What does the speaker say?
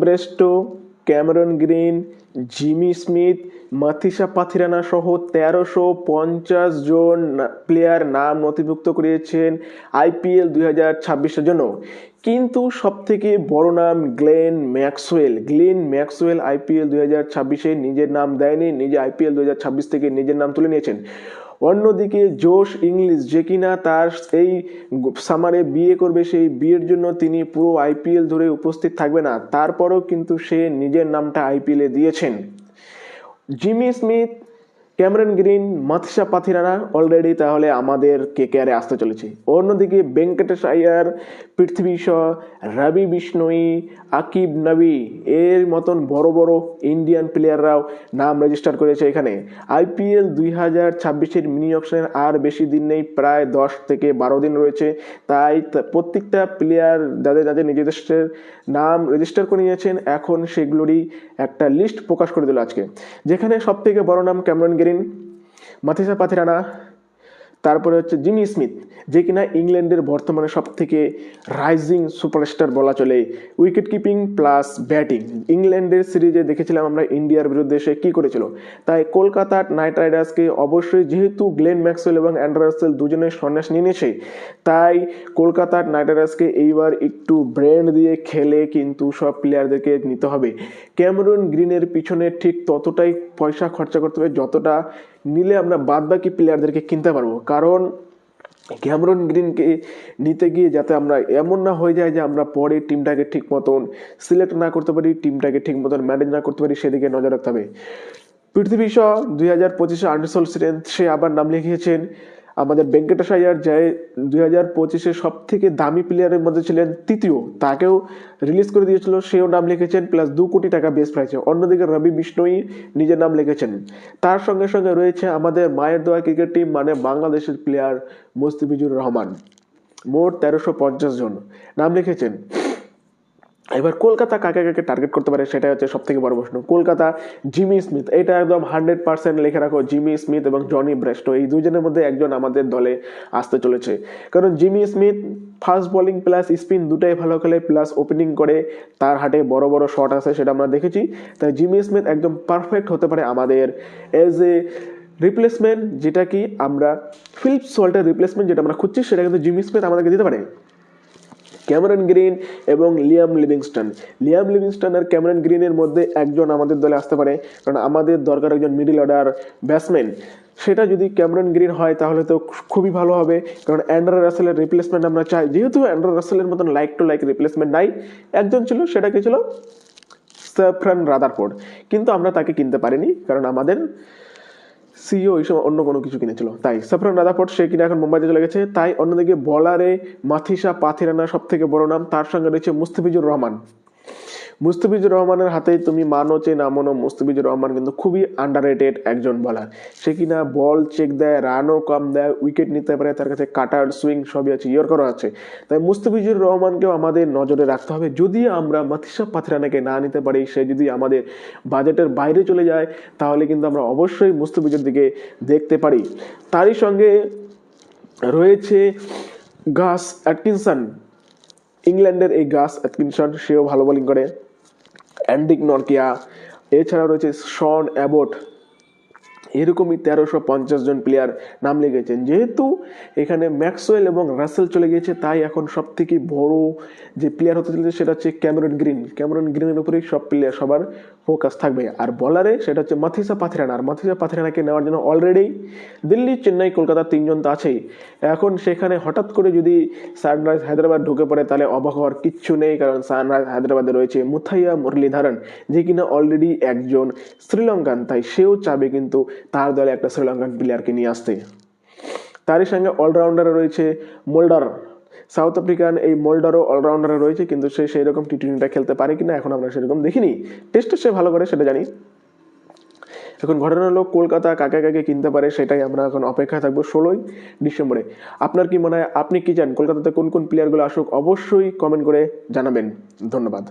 ব্রেস্টো, Cameron Green, Jimmy Smith, Matheesha Pathirana সহ 1350 জন player নাম নথিভুক্ত করিয়েছেন IPL 2026-এর জন্য। কিন্তু সবথেকে বড় নাম গ্লেন ম্যাক্সওয়েল IPL 2026-এ নিজের নাম দেয়নি, নিজে IPL 2026 থেকে নিজের নাম তুলে নিয়েছেন। অন্যদিকে জোশ ইংলিশ, যে কিনা তার এই সামারে বিয়ে করবে, সেই বিয়ের জন্য তিনি পুরো IPL ধরে উপস্থিত থাকবে না, তারপরেও কিন্তু সে নিজের নামটা IPL-এ দিয়েছেন। Jimmy Smith, Cameron green, Matheesha Pathirana already তাহলে আমাদের KKR-এ আসতে চলেছে। অন্যদিকে ভেঙ্কটেশ আয়ার, পৃথ্বী শ, রবি বিষ্ণই, আকিব নবী এর মতন বড় বড় ইন্ডিয়ান প্লেয়াররাও নাম রেজিস্টার করেছে এখানে। IPL 2026-এর মিনি অকশনের আর বেশি দিন নেই, প্রায় 10 থেকে 12 দিন রয়েছে। তাই প্রত্যেকটা প্লেয়ার যাদের নিজেদের নাম রেজিস্টার করে নিয়েছেন, এখন সেগুলোরই একটা লিস্ট প্রকাশ করে দিল আজকে, যেখানে সব থেকে বড় নাম ক্যামেরন গ্রিন, মাথিসা পাথিরানা, তারপরে হচ্ছে জিমি স্মিথ, যে কিনা ইংল্যান্ডের বর্তমানে সব থেকে রাইজিং সুপারস্টার বলা চলে, উইকেট কিপিং প্লাস ব্যাটিং। ইংল্যান্ডের সিরিজে দেখেছিলাম আমরা ইন্ডিয়ার বিরুদ্ধে সে কী করেছিল। তাই কলকাতা নাইট রাইডার্সকে অবশ্যই, যেহেতু গ্লেন ম্যাক্সওয়েল এবং অ্যান্ড্রে রাসেল দুজনের সন্ন্যাস নিয়ে নিয়েছে, তাই কলকাতা নাইট রাইডার্সকে এইবার একটু ব্রেন দিয়ে খেলে কিন্তু সব প্লেয়ারদেরকে নিতে হবে। ক্যামেরন গ্রিনের পিছনে ঠিক ততটাই পয়সা খরচা করতে হবে যতটা নিলে আমরা বাদবাকি প্লেয়ারদেরকে কিনতে পারবো। কারণ ক্যামেরন গ্রিনকে নিতে গিয়ে যাতে আমরা এমন না হয়ে যায় যে আমরা পরে টিমটাকে ঠিক মতন সিলেক্ট না করতে পারি, টিমটাকে ঠিক মতন ম্যানেজ না করতে পারি, সেদিকে নজর রাখতে হবে। পৃথ্বী শ 2025-এ আনরিজার্ভ সে আবার নাম লিখিয়েছেন। আমাদের ভেঙ্কটেশ আয়ার, যে 2025-এ সব থেকে দামি প্লেয়ারের মধ্যে ছিলেন তৃতীয়, তাকেও রিলিজ করে দিয়েছিল, সেও নাম লিখেছেন, প্লাস 2 কোটি টাকা বেস প্রাইসে। অন্যদিকে রবি বিষ্ণই নিজের নাম লিখেছেন। তার সঙ্গে সঙ্গে রয়েছে আমাদের মায়ের দোয়া ক্রিকেট টিম, মানে বাংলাদেশের প্লেয়ার মুস্তাফিজুর রহমান, মোট 1350 জন নাম লিখেছেন। এবার কলকাতা কাকে কাকে টার্গেট করতে পারে সেটা হচ্ছে সব থেকে বড় প্রশ্ন। কলকাতা জিমি স্মিথ, এটা একদম 100% লিখে রাখো, জিমি স্মিথ এবং জনি ব্রেস্টো এই দুজনের মধ্যে একজন আমাদের দলে আসতে চলেছে। কারণ Jimmy Smith fast bowling plus spin দুটাই ভালো খেলে, প্লাস ওপেনিং করে, তার হাতে বড় বড় শট আছে, সেটা আমরা দেখেছি। তাই জিমি স্মিথ একদম পারফেক্ট হতে পারে আমাদের এজ এ রিপ্লেসমেন্ট, যেটা কি আমরা ফিলিপ সল্টের রিপ্লেসমেন্ট যেটা আমরা খুঁজছি, সেটা কিন্তু জিমি স্মিথ আমাদেরকে দিতে পারে। ক্যামেরন গ্রিন এবং লিয়াম লিভিংস্টন আর ক্যামেরন গ্রিনের মধ্যে একজন আমাদের দলে আসতে পারে, কারণ আমাদের দরকার একজন মিডল অর্ডার ব্যাটসম্যান। সেটা যদি ক্যামেরন গ্রিন হয় তাহলে তো খুবই ভালো হবে, কারণ অ্যান্ড্রে রাসেলের রিপ্লেসমেন্ট আমরা চাই। যেহেতু অ্যান্ড্রে রাসেলের মতন লাইক টু লাইক রিপ্লেসমেন্ট নাই, একজন ছিল, সেটা কি ছিল, স্যাফরান রাদারফোর্ড, কিন্তু আমরা তাকে কিনতে পারিনি, কারণ আমাদের সিও এই সময় অন্য কোনো কিছু কিনেছিল। তাই স্যাফরান রাদারফোর্ড সে কিনা এখন মুম্বাইতে চলে গেছে। তাই অন্যদিকে বলারে মাথিসা পাথিরানা সব থেকে বড় নাম, তার সঙ্গে রয়েছে মুস্তাফিজুর রহমানের হাতেই তুমি মানো চে না মানো, মুস্তাফিজুর রহমান কিন্তু খুবই আন্ডাররেটেড একজন বলার। সে কিনা বল চেক দেয়, রানও কম দেয়, উইকেট নিতে পারে, তার কাছে কাটার সুইং সবই আছে, ইয়র্কারও আছে। তাই মুস্তাফিজুর রহমানকেও আমাদের নজরে রাখতে হবে। যদি আমরা মাথিসা পাথিরানাকে না নিতে পারি, সে যদি আমাদের বাজেটের বাইরে চলে যায়, তাহলে কিন্তু আমরা অবশ্যই মুস্তাফিজুর দিকে দেখতে পারি। তারই সঙ্গে রয়েছে গাস অ্যাটকিনসন, ইংল্যান্ডের এই গাস অ্যাটকিনসন, সেও ভালো বোলিং করে। অ্যান্ডিক নরকিয়া, এছাড়া রয়েছে শন অ্যাবট, এরকমই 1350 জন প্লেয়ার নাম লিখেছেন। যেহেতু এখানে ম্যাক্সওয়েল এবং রাসেল চলে গিয়েছে, তাই এখন সব থেকে বড় যে প্লেয়ার হতে চলেছে সেটা হচ্ছে ক্যামেরন গ্রিনের উপরেই সবার ফোকাস থাকবে। আর বলারে সেটা হচ্ছে মাথিসা পাথিরানা, আর মাথিসা পাথিরানাকে নেওয়ার জন্য অলরেডি দিল্লি, চেন্নাই, কলকাতা 3 জন তো আছেই। এখন সেখানে হঠাৎ করে যদি সানরাইজ হায়দ্রাবাদ ঢুকে পড়ে, তাহলে অবাক হওয়ার কিচ্ছু নেই, কারণ সানরাইজ হায়দ্রাবাদে রয়েছে মুথাইয়া মুরলীধরন, যে কিনা অলরেডি একজন শ্রীলঙ্কান, তাই সেও চাবে কিন্তু তার দলে একটা শ্রীলঙ্কান প্লেয়ারকে নিয়ে আসতে। তারই সঙ্গে অলরাউন্ডারে রয়েছে মোল্ডার, সাউথ আফ্রিকান এই মোল্ডারও অলরাউন্ডারে রয়েছে, কিন্তু সে সেই রকম টি20টা খেলতে পারে কিনা এখন আমরা সেরকম দেখিনি। টেস্টে সে ভালো করে সেটা জানি। এখন ঘটনা হলো কলকাতা কাকে কাকে কিনতে পারে, সেটাই আমরা এখন অপেক্ষায় থাকবো 16ই ডিসেম্বরে। আপনার কি মনে হয়, আপনি কি চান কলকাতাতে কোন কোন প্লেয়ারগুলো আসুক, অবশ্যই কমেন্ট করে জানাবেন। ধন্যবাদ।